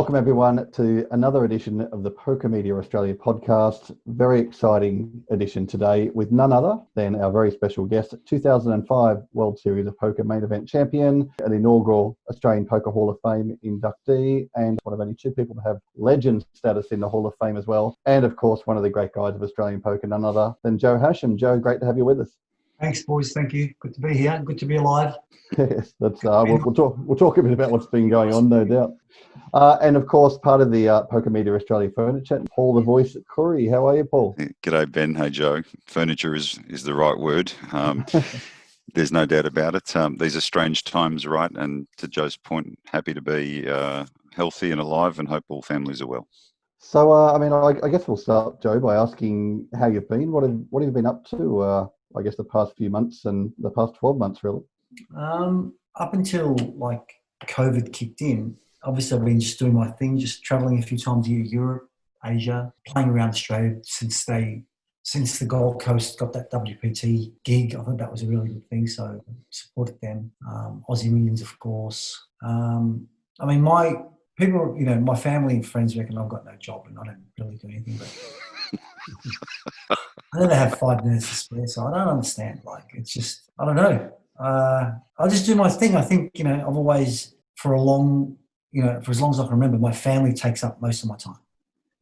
Welcome everyone to another edition of the PokerMedia Australia podcast. Very exciting edition today with none other than our very special guest, 2005 World Series of Poker Main Event champion, an inaugural Australian Poker Hall of Fame inductee, and one of only two people to have legend status in the Hall of Fame as well. And of course, one of the great guys of Australian poker, none other than Joe Hachem. Joe, great to have you with us. Thanks, boys. Thank you. Good to be here. Good to be alive. Yes, that's we'll talk a bit about what's been going on, no doubt. And of course, part of the PokerMedia Australia furniture, Paul the Voice Curry. How are you, Paul? G'day, Ben. Hey, Joe. Furniture is the right word. There's no doubt about it. These are strange times, right? And to Joe's point, happy to be healthy and alive, and hope all families are well. So, I guess we'll start, Joe, by asking how you've been. What have you been up to? I guess the past few months and the past 12 months, really. Up until COVID kicked in, obviously I've been just doing my thing, just traveling a few times a year, Europe, Asia, playing around Australia since the Gold Coast got that WPT gig. I thought that was a really good thing, so supported them. Aussie Millions, of course. My people, my family and friends reckon I've got no job and I don't really do anything, but I never have 5 minutes to spare, so I don't understand. It's just, I don't know. I just do my thing. I think, I've always, for as long as I can remember, my family takes up most of my time.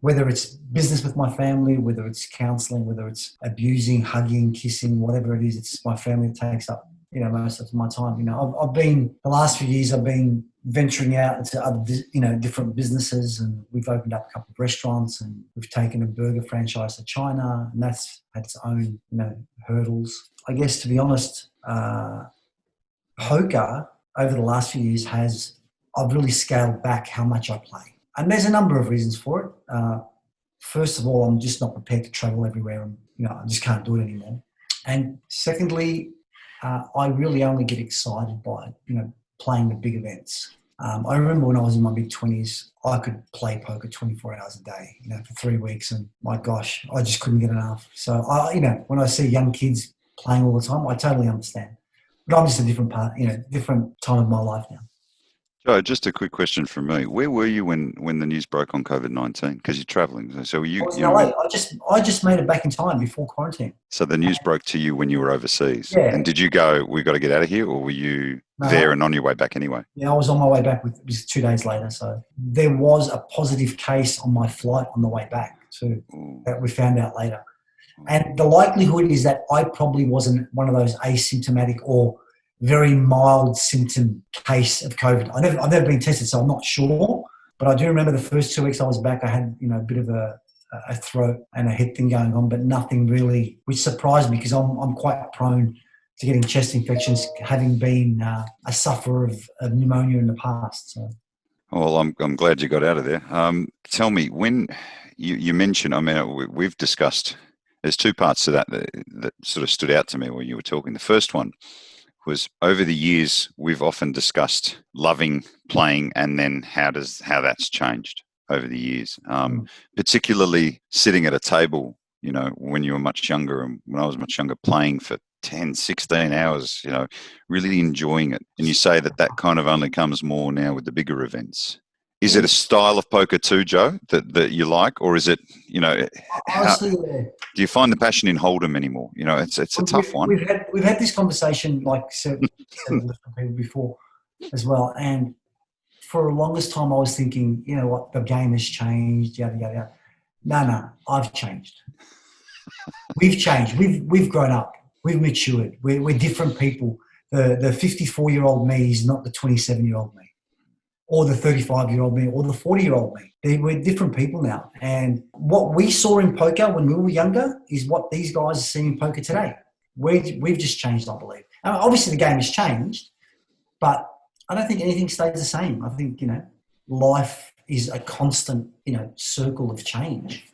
Whether it's business with my family, whether it's counselling, whether it's abusing, hugging, kissing, whatever it is, it's my family that takes up, most of my time. The last few years, I've been venturing out into other, different businesses, and we've opened up a couple of restaurants, and we've taken a burger franchise to China, and that's had its own, hurdles. I guess, to be honest, poker over the last few years I've really scaled back how much I play. And there's a number of reasons for it. First of all, I'm just not prepared to travel everywhere, and, I just can't do it anymore. And secondly, I really only get excited by, playing the big events. I remember when I was in my mid-20s, I could play poker 24 hours a day, for 3 weeks, and my gosh, I just couldn't get enough. So, when I see young kids playing all the time, I totally understand. But I'm just a different different time of my life now. Joe, just a quick question from me. Where were you when the news broke on COVID-19? Because you're travelling. So were you? I was in LA. I just made it back in time before quarantine. So the news broke to you when you were overseas. Yeah. And did you go, we've got to get out of here, or were you there and on your way back anyway? Yeah, I was on my way back. It was 2 days later. So there was a positive case on my flight on the way back too. Ooh. That we found out later. And the likelihood is that I probably wasn't one of those asymptomatic or very mild symptom case of COVID. I've never been tested, so I'm not sure. But I do remember the first 2 weeks I was back, I had, a bit of a throat and a head thing going on, but nothing really, which surprised me because I'm quite prone to getting chest infections, having been a sufferer of pneumonia in the past. So. Well, I'm glad you got out of there. Tell me, when you mentioned, we've discussed, there's two parts to that sort of stood out to me when you were talking. The first one was, over the years, we've often discussed loving playing and then how that's changed over the years, particularly sitting at a table, when you were much younger, and when I was much younger, playing for 10, 16 hours, really enjoying it. And you say that kind of only comes more now with the bigger events. Is it a style of poker too, Joe, that you like, or is it, honestly, do you find the passion in Hold'em anymore? It's a tough one. We've had this conversation several different people before as well, and for the longest time I was thinking, what, the game has changed, yada yada yada. No, I've changed. We've changed. We've grown up. We've matured. We're different people. The 54-year-old me is not the 27-year-old me, or the 35-year-old me, or the 40-year-old me. We're different people now. And what we saw in poker when we were younger is what these guys are seeing in poker today. We've just changed, I believe. Now, obviously, the game has changed, but I don't think anything stays the same. I think, life is a constant, circle of change.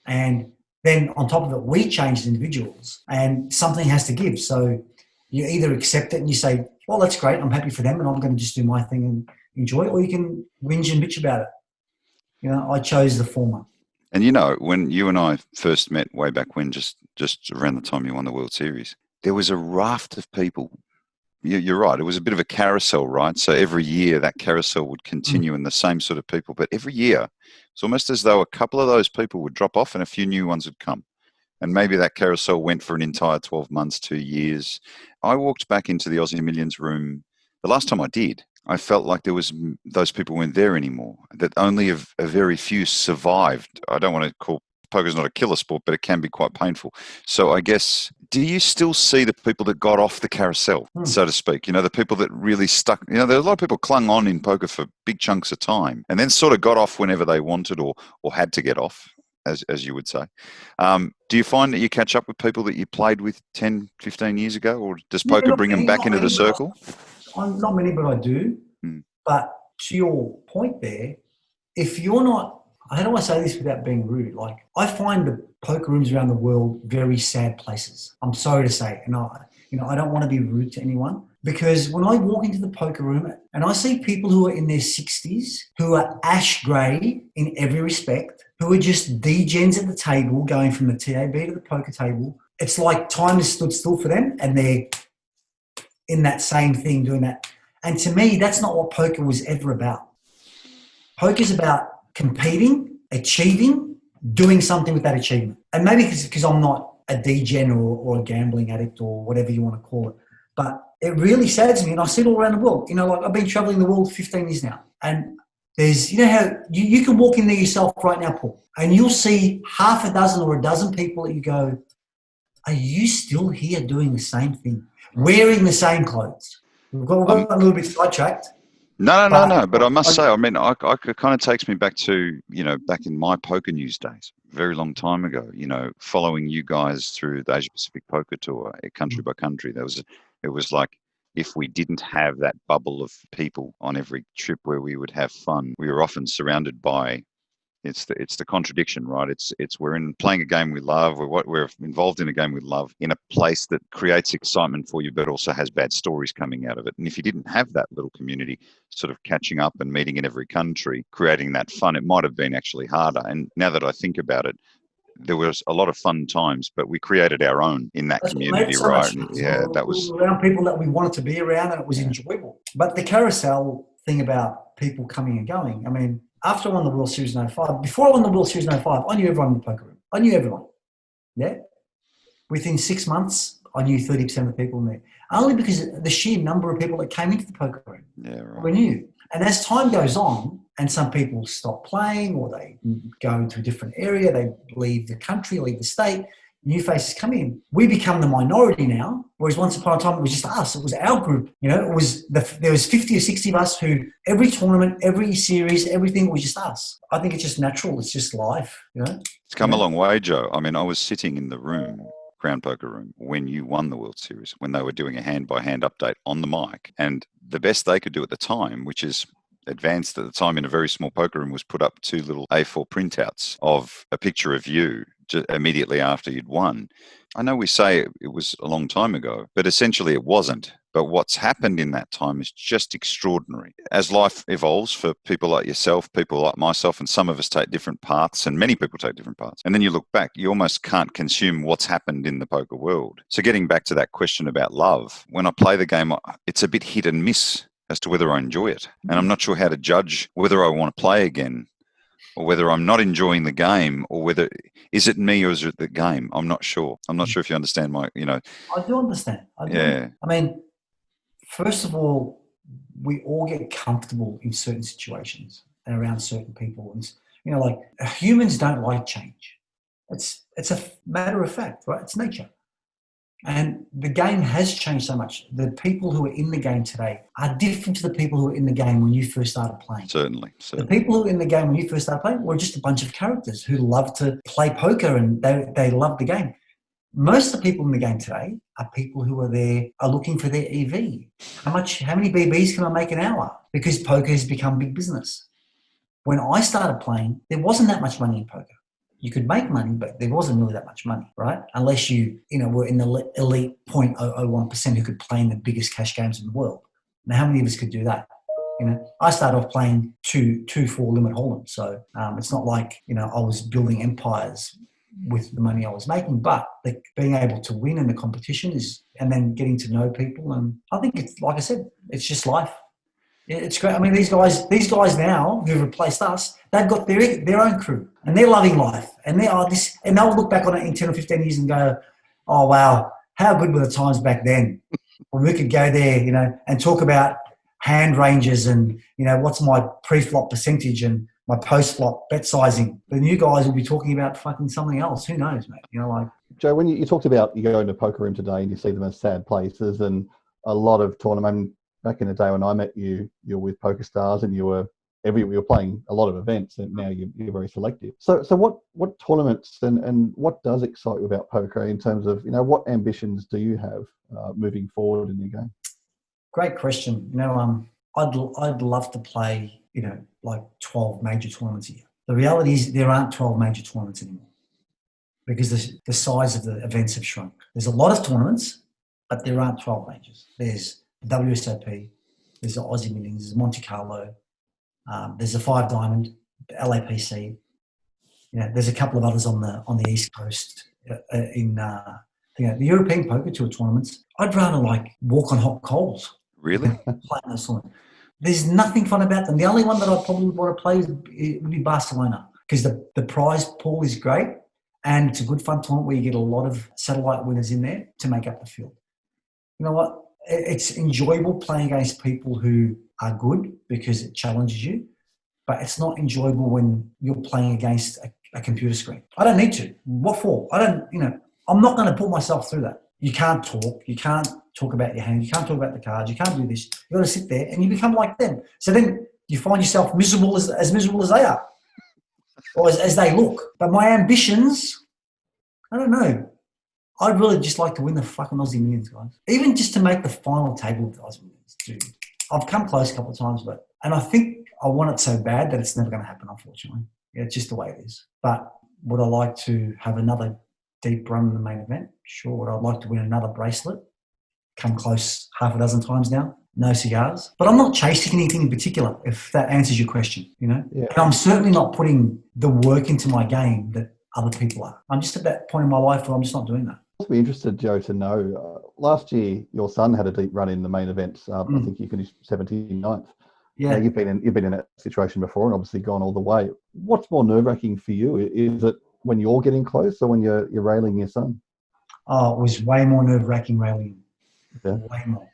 And then on top of it, we change as individuals, and something has to give. So you either accept it and you say, well, that's great, I'm happy for them, and I'm going to just do my thing and enjoy it, or you can whinge and bitch about it. I chose the former. And when you and I first met way back when, just around the time you won the World Series, there was a raft of people you're right. It was a bit of a carousel, right? So every year that carousel would continue and the same sort of people. But every year, it's almost as though a couple of those people would drop off and a few new ones would come. And maybe that carousel went for an entire 12 months, 2 years. I walked back into the Aussie Millions room. The last time I did, I felt like those people weren't there anymore, that only a very few survived. I don't want to call poker's not a killer sport, but it can be quite painful. So I guess, do you still see the people that got off the carousel, so to speak? The people that really stuck, there are a lot of people clung on in poker for big chunks of time and then sort of got off whenever they wanted or had to get off, as you would say. Do you find that you catch up with people that you played with 10, 15 years ago, or does poker bring them back into the circle? Not many, but I do. But to your point there, if you're not, how do I say this without being rude? Like, I find the poker rooms around the world very sad places. I'm sorry to say, and I don't want to be rude to anyone, because when I walk into the poker room and I see people who are in their 60s, who are ash grey in every respect, who are just degens at the table, going from the TAB to the poker table, it's like time has stood still for them, and they're in that same thing doing that. And to me, that's not what poker was ever about. Poker's about competing, achieving, doing something with that achievement. And maybe because I'm not a degen or a gambling addict or whatever you want to call it, but it really saddens me, and I see it all around the world. Like, I've been traveling the world 15 years now, and there's, how you can walk in there yourself right now, Paul, and you'll see half a dozen or a dozen people that you go, are you still here doing the same thing, wearing the same clothes? We've got a little bit sidetracked. No. But I must say, it kind of takes me back to, back in my poker news days, a very long time ago, following you guys through the Asia Pacific Poker Tour, country by country. It was like, if we didn't have that bubble of people on every trip where we would have fun, we were often surrounded by, it's the contradiction, right? It's we're playing a game we love, we're involved in a game we love, in a place that creates excitement for you, but also has bad stories coming out of it. And if you didn't have that little community sort of catching up and meeting in every country, creating that fun, it might have been actually harder. And now that I think about it, there was a lot of fun times, but we created our own in that community, right? Yeah, that was around people that we wanted to be around, and it was enjoyable. But the carousel thing about people coming and going, I mean, after I won the World Series in 05, before I won the World Series in 05, I knew everyone in the poker room. I knew everyone. Yeah. Within 6 months, I knew 30% of the people in there. Only because of the sheer number of people that came into the poker room. Yeah, right. We knew. And as time goes on, and some people stop playing, or they go into a different area, they leave the country, leave the state, new faces come in. We become the minority now, whereas once upon a time it was just us. It was our group. There was 50 or 60 of us who, every tournament, every series, everything was just us. I think it's just natural. It's just life. It's come a long way, Joe. I mean, I was sitting in the room, Crown Poker Room, when you won the World Series, when they were doing a hand-by-hand update on the mic. And the best they could do at the time, which is advanced at the time in a very small poker room, was put up 2 little A4 printouts of a picture of you immediately after you'd won. I know we say it was a long time ago, but essentially it wasn't. But what's happened in that time is just extraordinary. As life evolves for people like yourself, people like myself, and some of us take different paths, and many people take different paths. And then you look back, you almost can't consume what's happened in the poker world. So getting back to that question about love, when I play the game, it's a bit hit and miss as to whether I enjoy it. And I'm not sure how to judge whether I want to play again, or whether I'm not enjoying the game, or whether, is it me or is it the game? I'm not sure. I'm not sure if you understand my, I do understand. Yeah. I mean, first of all, we all get comfortable in certain situations and around certain people. And, like, humans don't like change. It's a matter of fact, right? It's nature. And the game has changed so much. The people who are in the game today are different to the people who were in the game when you first started playing. Certainly. The people who were in the game when you first started playing were just a bunch of characters who love to play poker, and they love the game. Most of the people in the game today are people who are looking for their EV. How many BBs can I make an hour? Because poker has become big business. When I started playing, there wasn't that much money in poker. You could make money, but there wasn't really that much money, right? Unless you were in the elite 0.001% who could play in the biggest cash games in the world. Now, how many of us could do that? I started off playing 2-4 limit hold'em. So it's not like, I was building empires with the money I was making, but being able to win in the competition and then getting to know people. And I think it's, like I said, it's just life. It's great. I mean, these guys now who've replaced us, they've got their own crew and they're loving life, and and they'll look back on it in 10 or 15 years and go, oh wow, how good were the times back then when we could go there, and talk about hand ranges and, what's my pre-flop percentage and my post-flop bet sizing. The new guys will be talking about fucking something else. Who knows, mate? Joe, when you talked about you go into a poker room today and you see them as sad places, and a lot of tournament. Back in the day when I met you, you were with Poker Stars and you were playing a lot of events, and now you're very selective. So what tournaments and what does excite you about poker in terms of, what ambitions do you have moving forward in your game? Great question. I'd love to play, like 12 major tournaments a year. The reality is there aren't 12 major tournaments anymore because the size of the events have shrunk. There's a lot of tournaments, but there aren't 12 majors. There's the WSOP, there's the Aussie Millions, there's Monte Carlo, there's the 5 Diamond, the LAPC. There's a couple of others on the East Coast in the European Poker Tour tournaments. I'd rather walk on hot coals. Really? Play those tournaments. There's nothing fun about them. The only one that I probably want to play would be Barcelona, because the prize pool is great and it's a good fun tournament where you get a lot of satellite winners in there to make up the field. You know what? It's enjoyable playing against people who are good because it challenges you, but it's not enjoyable when you're playing against a computer screen. I don't need to. What for? I'm not going to put myself through that. You can't talk. You can't talk about your hand. You can't talk about the cards. You can't do this. You've got to sit there and you become like them. So then you find yourself miserable as miserable as they are, or as they look. But my ambitions, I don't know. I'd really just like to win the fucking Aussie Millions, guys. Even just to make the final table of the Aussie Millions, dude. I've come close a couple of times, and I think I want it so bad that it's never going to happen, unfortunately. Yeah, it's just the way it is. But would I like to have another deep run in the main event? Sure. Would I like to win another bracelet? Come close half a dozen times now. No cigars. But I'm not chasing anything in particular, if that answers your question, Yeah. And I'm certainly not putting the work into my game that other people are. I'm just at that point in my life where I'm just not doing that. I'd be interested, Joe, to know, last year your son had a deep run in the main events. I think you finished 79th. Yeah. Now, you've been in that situation before and obviously gone all the way. What's more nerve-wracking for you? Is it when you're getting close or when you're railing your son? Oh, it was way more nerve-wracking railing. Yeah. Way more.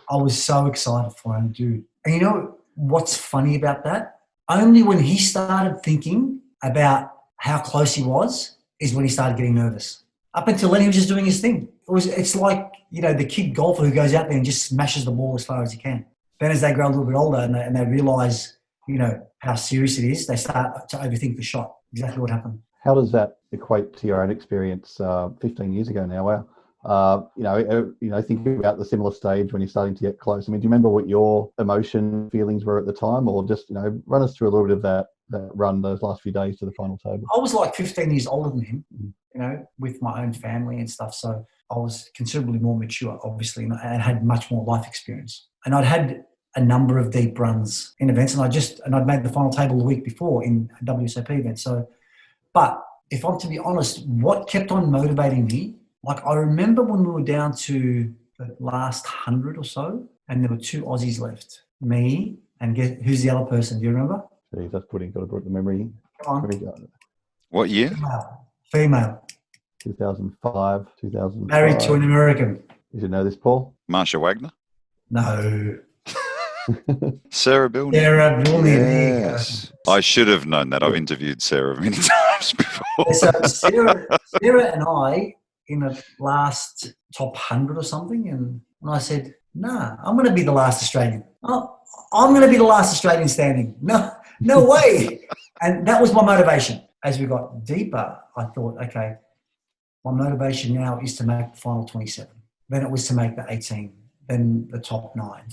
I was so excited for him, dude. And you know what's funny about that? Only when he started thinking about how close he was is when he started getting nervous. Up until then, he was just doing his thing. It's like, the kid golfer who goes out there and just smashes the ball as far as he can. Then as they grow a little bit older and they realise, how serious it is, they start to overthink the shot. Exactly what happened. How does that equate to your own experience 15 years ago now? Wow. Thinking about the similar stage when you're starting to get close. I mean, do you remember what your feelings were at the time, or just, run us through a little bit of that run those last few days to the final table? I was like 15 years older than him, with my own family and stuff. So I was considerably more mature, obviously, and had much more life experience. And I'd had a number of deep runs in events, and I'd made the final table the week before in a WSOP event. So, but if I'm to be honest, what kept on motivating me, I remember when we were down to the last 100 or so, and there were 2 Aussies left, me and who's the other person? Do you remember? Jeez, that's got to put the memory. Come on. What year? Female. 2005, 2005. Married to an American. Did you know this, Paul? Marsha Wagner? No. Sarah Bilney. Sarah Bilney. Yes. I should have known that. I've interviewed Sarah many times before. So Sarah and I in the last top 100 or something, and I said, nah, I'm going to be the last Australian. Oh, I'm going to be the last Australian standing. No way. And that was my motivation. As we got deeper, I thought, okay, my motivation now is to make the final 27. Then it was to make the 18, then the top 9.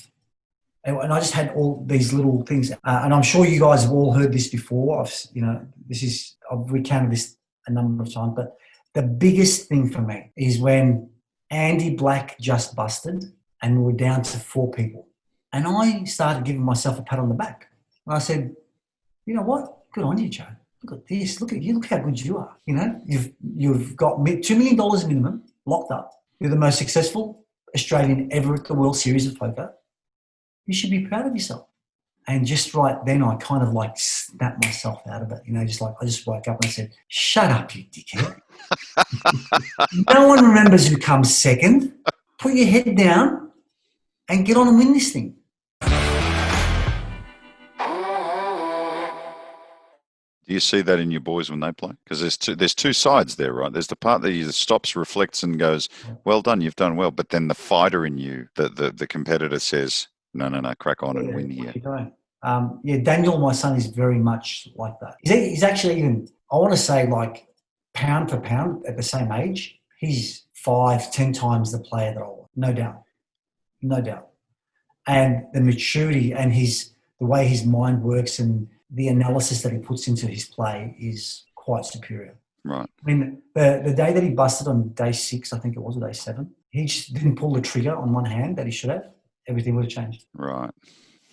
And I just had all these little things. And I'm sure you guys have all heard this before. I've recounted this a number of times. But the biggest thing for me is when Andy Black just busted and we were down to 4 people. And I started giving myself a pat on the back. And I said, you know what? Good on you, Joe. look at this, look at you, look how good you are. You know, you've got $2 million minimum locked up. You're the most successful Australian ever at the World Series of Poker. You should be proud of yourself. And just right then, I kind of like snapped myself out of it. You know, just like I just woke up and I said, "Shut up, you dickhead! No one remembers who comes second. Put your head down and get on and win this thing." Do you see that in your boys when they play? Because there's two sides there, right? There's the part that either stops, reflects, and goes, "Well done, you've done well." But then the fighter in you, the competitor says, "No, crack on and win here." Daniel, my son, is very much like that. He's actually even, I want to say, like pound for pound at the same age, he's 5-10 times the player that I was. No doubt. And the maturity and the way his mind works and the analysis that he puts into his play is quite superior. Right. I mean, the day that he busted on day 6, I think it was, or day 7, he just didn't pull the trigger on one hand that he should have. Everything would have changed. Right.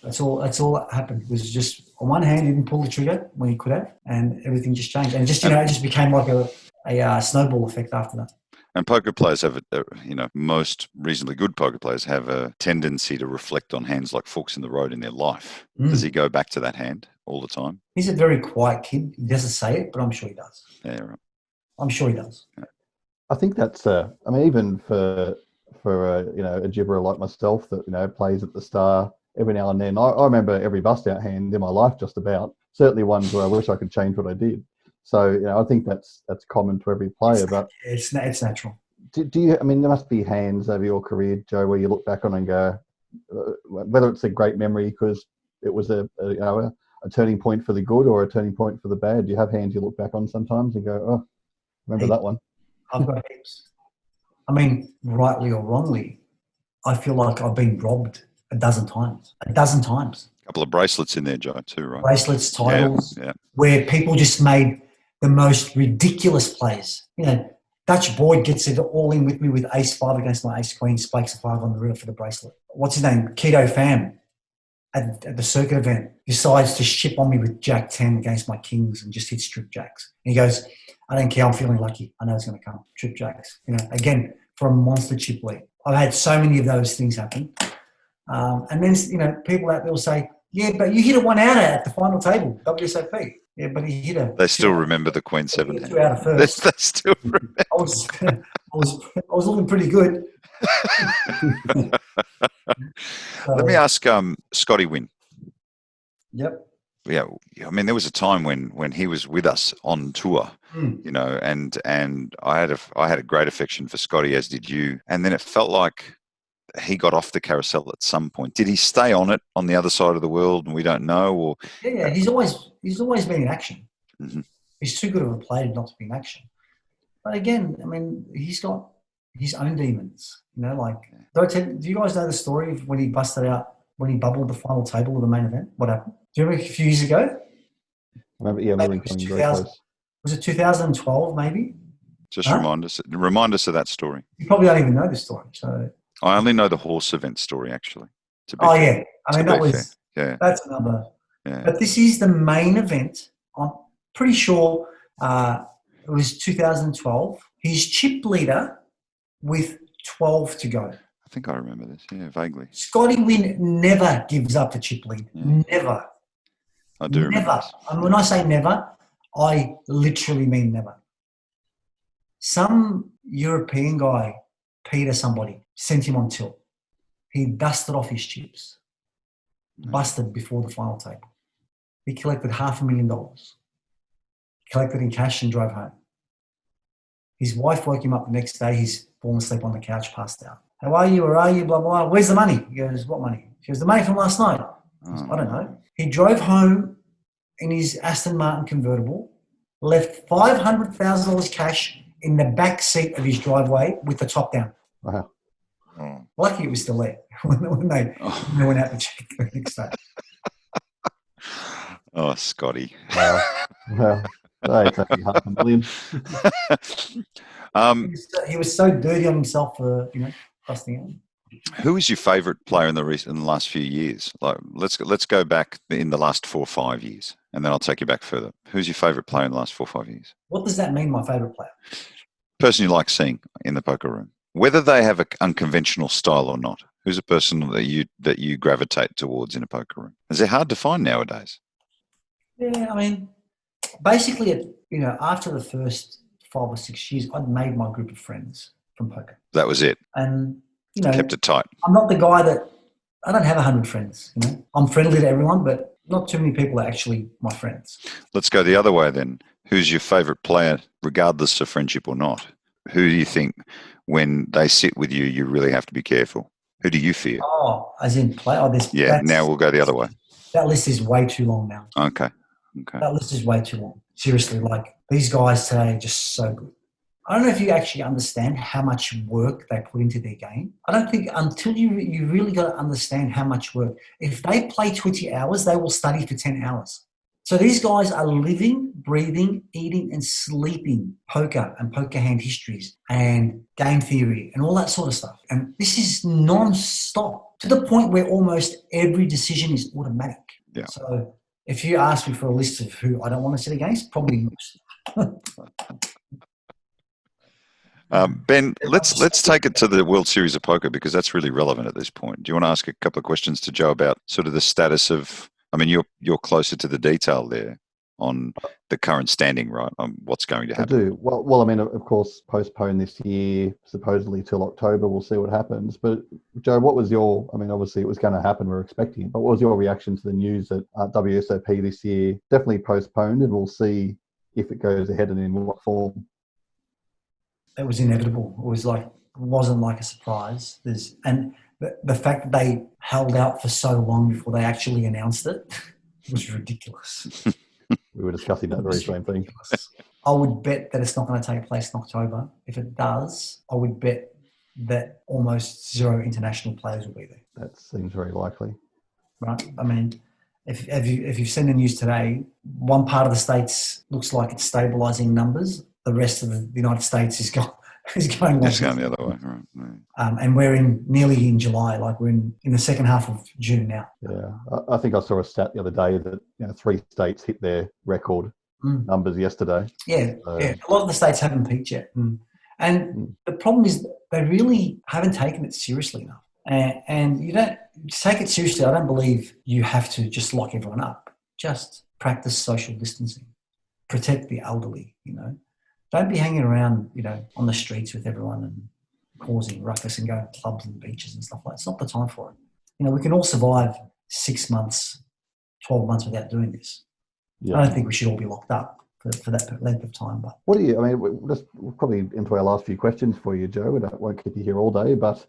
That's all that happened. It was just on one hand, he didn't pull the trigger when he could have, and everything just changed. And just, it just became like a snowball effect after that. And poker players have, most reasonably good poker players have a tendency to reflect on hands like forks in the road in their life. Does he go back to that hand all the time? He's a very quiet kid. He doesn't say it, but I'm sure he does. Yeah, right. I'm sure he does. Yeah. I think that's, even for a gibberer like myself that, plays at the Star every now and then. I remember every bust-out hand in my life just about. Certainly ones where I wish I could change what I did. So, I think that's common to every player. But it's natural. Do you? I mean, there must be hands over your career, Joe, where you look back on and go, whether it's a great memory because it was a turning point for the good or a turning point for the bad. Do you have hands you look back on sometimes and go, "Oh, remember that one"? I've got heaps. I mean, rightly or wrongly, I feel like I've been robbed a dozen times. A Couple of bracelets in there, Joe, too, right? Bracelets, titles, yeah. Where people just made the most ridiculous plays. Dutch Boyd gets it all in with me with ace-5 against my ace-queen, spikes a 5 on the river for the bracelet. What's his name? Keto Pham at the circuit event decides to ship on me with Jack 10 against my kings and just hit strip jacks. And he goes, "I don't care, I'm feeling lucky. I know it's going to come. Strip jacks." Again, for a monster chip lead. I've had so many of those things happen. And then, people out there will say, "Yeah, but you hit a 1 outer at the final table, WSOP." Yeah, but he hit a... They still remember the Queen 7 hand. 2 outer first. They still remember. I was looking pretty good. Let me ask Scotty Nguyen. Yep. Yeah, I mean, there was a time when he was with us on tour, and I had a great affection for Scotty, as did you. And then it felt like he got off the carousel at some point. Did he stay on it on the other side of the world, and we don't know? Or yeah, he's always been in action. Mm-hmm. He's too good of a player not to be in action. But again, I mean, he's got his own demons. Do you guys know the story of when he busted out, when he bubbled the final table of the main event? What happened? Do you remember a few years ago? Was it 2012 maybe? Just remind us of that story. You probably don't even know this story. So I only know the horse event story, actually. Yeah. I mean, that's another. Yeah. But this is the main event. I'm pretty sure it was 2012. He's chip leader with 12 to go. I think I remember this, vaguely. Scotty Nguyen never gives up a chip lead. Yeah. Never. I do remember never. this. And when I say never, I literally mean never. Some European guy, Peter somebody, sent him on tilt. He dusted off his chips. Busted before the final table. He collected $500,000. Collected in cash and drove home. His wife woke him up the next day. He's fallen asleep on the couch, passed out. "How are you? Where are you? Blah, blah, blah. Where's the money?" He goes, "What money?" She goes, "The money from last night." Goes, "I don't know." He drove home in his Aston Martin convertible, left $500,000 cash in the back seat of his driveway with the top down. Wow. Lucky it was still there when they went out to check the next day. Oh, Scotty. Well, it's only $500,000. He was so dirty on himself for busting out. Who is your favourite player in the last few years? Like, let's go back in the last 4 or 5 years. and then I'll take you back further. Who's your favourite player in the last 4 or 5 years? What does that mean, my favourite player? Person you like seeing in the poker room, whether they have an unconventional style or not. Who's a person that you gravitate towards in a poker room? Is it hard to find nowadays? Yeah, I mean, basically, after the first 5 or 6 years, I'd made my group of friends from poker. That was it. And, kept it tight. I'm not the guy I don't have 100 friends. I'm friendly to everyone, but not too many people are actually my friends. Let's go the other way then. Who's your favourite player, regardless of friendship or not? Who do you think, when they sit with you, you really have to be careful? Who do you fear? Oh, as in play? Now we'll go the other way. That list is way too long now. Okay. That list is way too long. Seriously, these guys today are just so good. I don't know if you actually understand how much work they put into their game. I don't think until you really got to understand how much work. If they play 20 hours, they will study for 10 hours. So these guys are living, breathing, eating and sleeping poker and poker hand histories and game theory and all that sort of stuff. And this is non-stop to the point where almost every decision is automatic. Yeah. So if you ask me for a list of who I don't want to sit against, probably most. Ben, let's take it to the World Series of Poker, because that's really relevant at this point. Do you want to ask a couple of questions to Joe about sort of the status of? I mean, you're closer to the detail there on the current standing, right? On what's going to happen. I do. Well, I mean, of course, postponed this year, supposedly till October. We'll see what happens. But Joe, what was your? I mean, obviously it was going to happen. We're expecting it. But what was your reaction to the news that WSOP this year definitely postponed, and we'll see if it goes ahead and in what form? It was inevitable. It wasn't like a surprise. And the fact that they held out for so long before they actually announced it was ridiculous. We were discussing that very same thing. I would bet that it's not going to take place in October. If it does, I would bet that almost zero international players will be there. That seems very likely. Right? I mean, if you've seen the news today, one part of the States looks like it's stabilising numbers. The rest of the United States is going It's going the other way, right? And we're nearly in July, we're in the second half of June now. Yeah, I think I saw a stat the other day that 3 states hit their record numbers yesterday. Yeah, yeah. A lot of the states haven't peaked yet, and the problem is they really haven't taken it seriously enough. And you don't take it seriously. I don't believe you have to just lock everyone up. Just practice social distancing, protect the elderly. Don't be hanging around, on the streets with everyone and causing ruckus and going to clubs and beaches and stuff like that. It's not the time for it. We can all survive 6 months, 12 months without doing this. Yeah. I don't think we should all be locked up for that length of time. But we're probably into our last few questions for you, Joe. We won't keep you here all day, but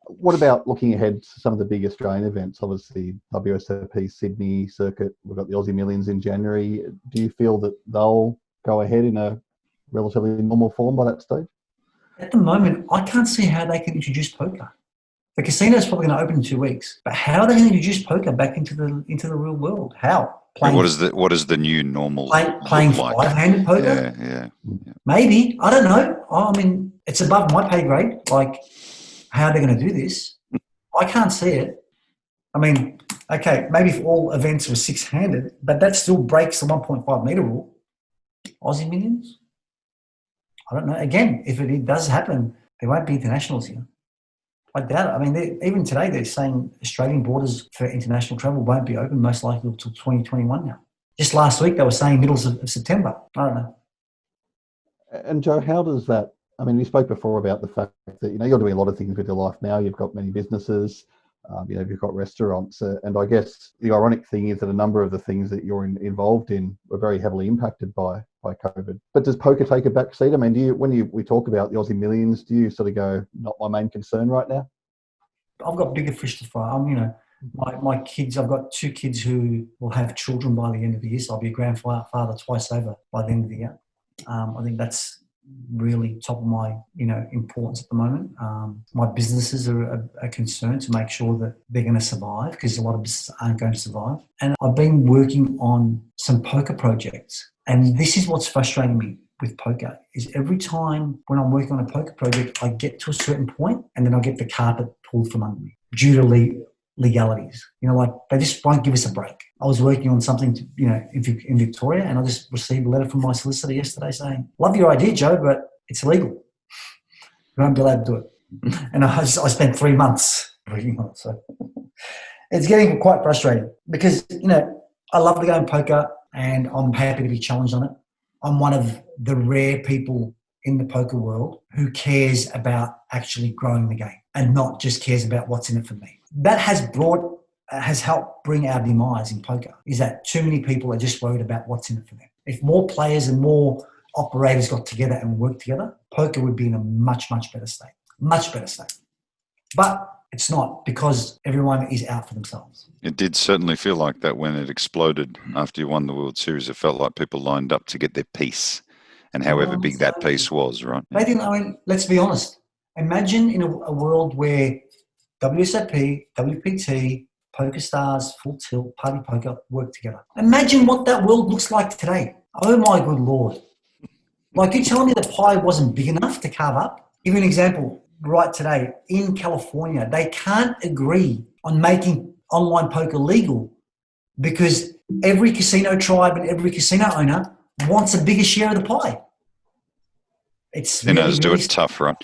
what about looking ahead to some of the big Australian events? Obviously, WSOP Sydney circuit, we've got the Aussie Millions in January. Do you feel that they'll go ahead in a relatively normal form by that stage? At the moment, I can't see how they can introduce poker. The casino's probably going to open in 2 weeks, but how are they going to introduce poker back into the real world? How? What is the new normal? Playing five-handed poker? Yeah. Maybe. I don't know. I mean, it's above my pay grade. How are they going to do this? I can't see it. I mean, okay, maybe if all events were 6-handed, but that still breaks the 1.5 metre rule. Aussie Millions? I don't know. Again, if it does happen, there won't be internationals here. I doubt it. I mean, even today they're saying Australian borders for international travel won't be open most likely until 2021 now. Just last week they were saying middle of September. I don't know. And Joe, how does that, I mean, we spoke before about the fact that, you're doing a lot of things with your life now. You've got many businesses, you've got restaurants. And I guess the ironic thing is that a number of the things that you're involved in were very heavily impacted by COVID. But does poker take a back seat? I mean, when we talk about the Aussie Millions, do you sort of go, not my main concern right now? I've got bigger fish to fry. My kids, I've got 2 kids who will have children by the end of the year. So I'll be a grandfather twice over by the end of the year. I think that's really top of my, importance at the moment. My businesses are concerned to make sure that they're going to survive, because a lot of businesses aren't going to survive. And I've been working on some poker projects. And this is what's frustrating me with poker, is every time when I'm working on a poker project, I get to a certain point and then I get the carpet pulled from under me due to legalities. You know, like they just won't give us a break. I was working on something, in Victoria, and I just received a letter from my solicitor yesterday saying, "Love your idea, Joe, but it's illegal. You won't be allowed to do it." And I spent 3 months working on it. So it's getting quite frustrating because, I love the game poker and I'm happy to be challenged on it. I'm one of the rare people in the poker world who cares about actually growing the game and not just cares about what's in it for me. That has helped bring our demise in poker, is that too many people are just worried about what's in it for them. If more players and more operators got together and worked together, poker would be in a much, much better state. Much better state. But it's not, because everyone is out for themselves. It did certainly feel like that when it exploded after you won the World Series. It felt like people lined up to get their piece, and however big that piece was, right? They didn't. Let's be honest. Imagine in a world where WSOP, WPT, Poker Stars, Full Tilt, Party Poker work together. Imagine what that world looks like today. Oh my good Lord. Like, you telling me the pie wasn't big enough to carve up? Give you an example. Right today, in California, they can't agree on making online poker legal because every casino tribe and every casino owner wants a bigger share of the pie. It's it's tough, right?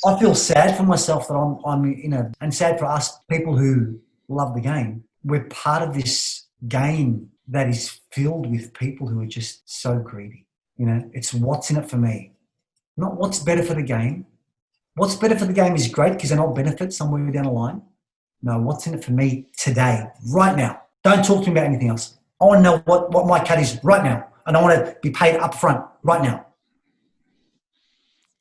I feel sad for myself that I'm and sad for us people who love the game. We're part of this game that is filled with people who are just so greedy. It's what's in it for me, not what's better for the game. What's better for the game is great because then I'll benefit somewhere down the line. No, what's in it for me today, right now. Don't talk to me about anything else. I want to know what my cut is right now, and I want to be paid up front right now.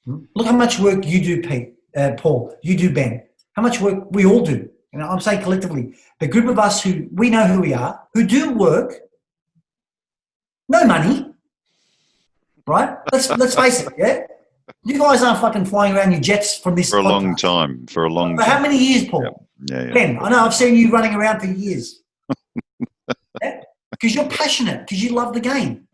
Look how much work you do, Pete, Paul, you do, Ben. How much work we all do. I'm saying collectively, the group of us who we know who we are, who do work, no money, right? Let's face it, yeah? You guys aren't fucking flying around your jets from this for a podcast. long time. For a long time. For how many years, Paul? Yeah. 10. I know, I've seen you running around for years. Yeah? Because you're passionate, because you love the game.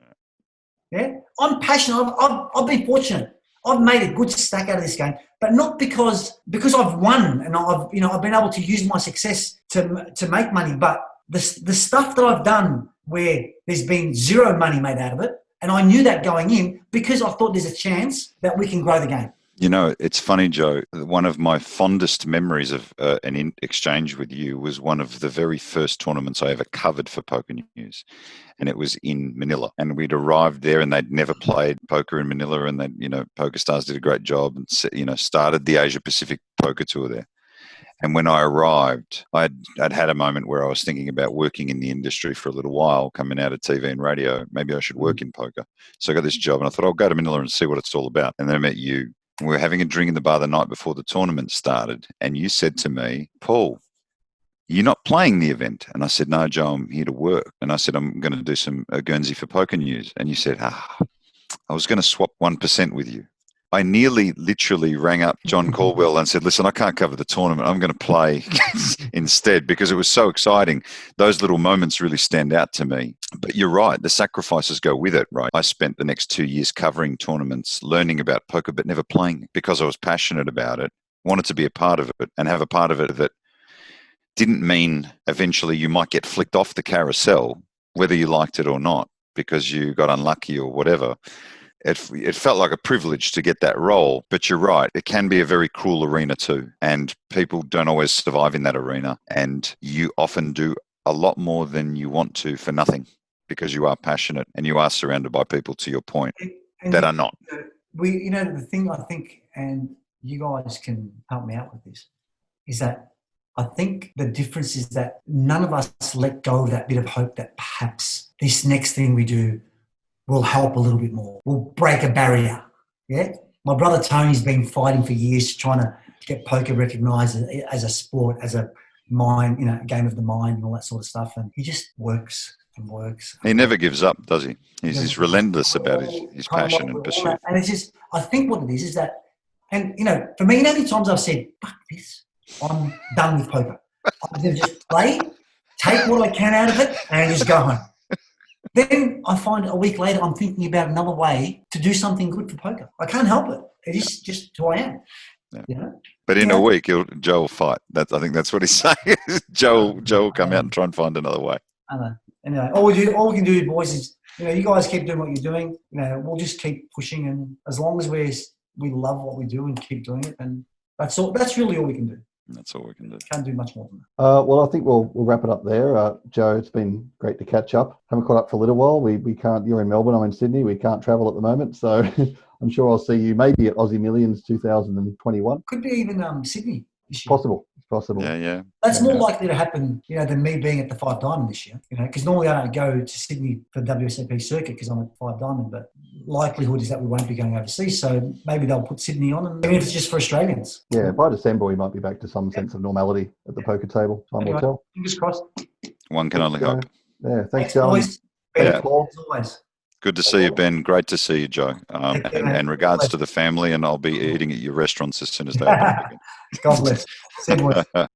Yeah? I'm passionate. I've been fortunate. I've made a good stack out of this game, but not because I've won and I've been able to use my success to make money. But the stuff that I've done where there's been zero money made out of it, and I knew that going in because I thought there's a chance that we can grow the game. It's funny, Joe. One of my fondest memories of an exchange with you was one of the very first tournaments I ever covered for Poker News. And it was in Manila. And we'd arrived there and they'd never played poker in Manila. And Poker Stars did a great job and, started the Asia Pacific poker tour there. And when I arrived, I'd had a moment where I was thinking about working in the industry for a little while, coming out of TV and radio. Maybe I should work in poker. So I got this job and I thought, I'll go to Manila and see what it's all about. And then I met you. We were having a drink in the bar the night before the tournament started. And you said to me, Paul, you're not playing the event. And I said, no, Joe, I'm here to work. And I said, I'm going to do some Guernsey for Poker News. And you said, I was going to swap 1% with you. I literally rang up John Caldwell and said, listen, I can't cover the tournament. I'm going to play instead because it was so exciting. Those little moments really stand out to me. But you're right. The sacrifices go with it, right? I spent the next 2 years covering tournaments, learning about poker, but never playing because I was passionate about it, wanted to be a part of it and have a part of it that didn't mean eventually you might get flicked off the carousel, whether you liked it or not, because you got unlucky or whatever. It felt like a privilege to get that role, but you're right. It can be a very cruel arena too, and people don't always survive in that arena, and you often do a lot more than you want to for nothing because you are passionate and you are surrounded by people, to your point, that are not. The thing I think, and you guys can help me out with this, is that I think the difference is that none of us let go of that bit of hope that perhaps this next thing we do will help a little bit more, will break a barrier. Yeah? My brother Tony's been fighting for years trying to get poker recognised as a sport, as a mind, a game of the mind and all that sort of stuff. And he just works and works. He never gives up, does he? He's relentless about his passion and pursuit. And it's just, I think what it is that, and for me, how many times I've said, fuck this, I'm done with poker. I'm going to just play, take what I can out of it and just go home. Then I find a week later I'm thinking about another way to do something good for poker. I can't help it. It is just who I am. Yeah. But in a week, Joe will fight. I think that's what he's saying. Joe will come out and try and find another way. I know. Anyway, all we can do, boys, is you guys keep doing what you're doing. We'll just keep pushing, and as long as we love what we do and keep doing it, and that's all. That's really all we can do. That's all we can do. Can't do much more than that. Well, I think we'll wrap it up there. Joe, it's been great to catch up. Haven't caught up for a little while. We can't. You're in Melbourne. I'm in Sydney. We can't travel at the moment, so I'm sure I'll see you maybe at Aussie Millions 2021. Could be even Sydney this year. Possible. It's possible. Yeah. That's more likely to happen, than me being at the 5 Diamond this year. Because normally I don't go to Sydney for the WSOP circuit because I'm at 5 Diamond, but likelihood is that we won't be going overseas. So maybe they'll put Sydney on, and even if it's just for Australians. Yeah, by December we might be back to some sense of normality at the poker table. Time will tell. Fingers crossed. One can only hope. Yeah, thanks, Joe. Boys. Yeah. As always. Good to see you, Ben. Great to see you, Joe. And regards to the family, and I'll be eating at your restaurants as soon as they open again. God bless. See you, boys.